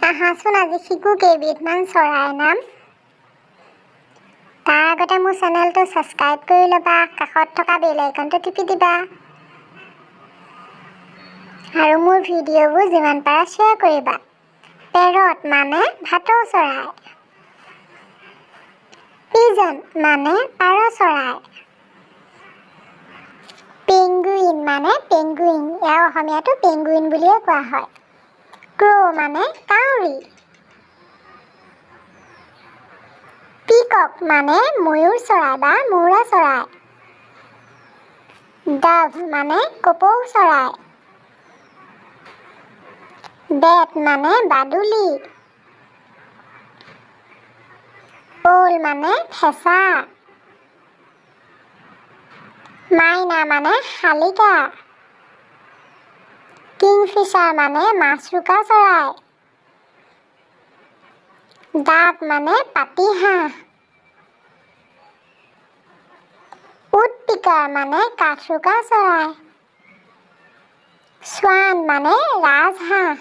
আহাচোন আজি শিকো কেইবিধমান চৰাইৰ নাম। তাৰ আগতে মোৰ চেনেলটো ছাবস্ক্ৰাইব কৰি ল'বা, কাষত থকা বেল আইকনটো টিপি দিবা আৰু মোৰ ভিডিঅ'বোৰ যিমান পাৰা শ্বেয়াৰ কৰিবা। পেৰট মানে ভাটৌ চৰাই, পিজন মানে পাৰ চৰাই, পেঙ্গুইন মানে পেঙ্গুইন, ইয়াৰ অসমীয়াটো পেঙ্গুইন বুলিয়ে কোৱা হয়। ক্ৰ মানে কাউৰী, পিকক মানে ময়ূৰ চৰাই বা মৌৰা চৰাই, ডাভ মানে কপৌ চৰাই, বেট মানে বাদুলি, ওল মানে ফেঁচা, মাইনা মানে শালিকা, কিংফিচাৰ মানে মাছৰোকা চৰাই, ডাক মানে পাতিহাঁহ, উডপিকাৰ মানে কাঠৰোকা চৰাই, স্বান মানে ৰাজহাঁহ,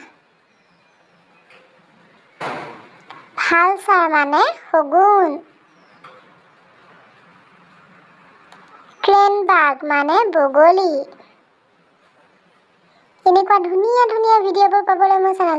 ভালচাৰ মানে শগুন, ক্ৰেনবাৰ্গ মানে বগলী। এনেকুৱা ধুনীয়া ধুনীয়া ভিডিঅ'বোৰ পাবলৈ মোৰ চেনেল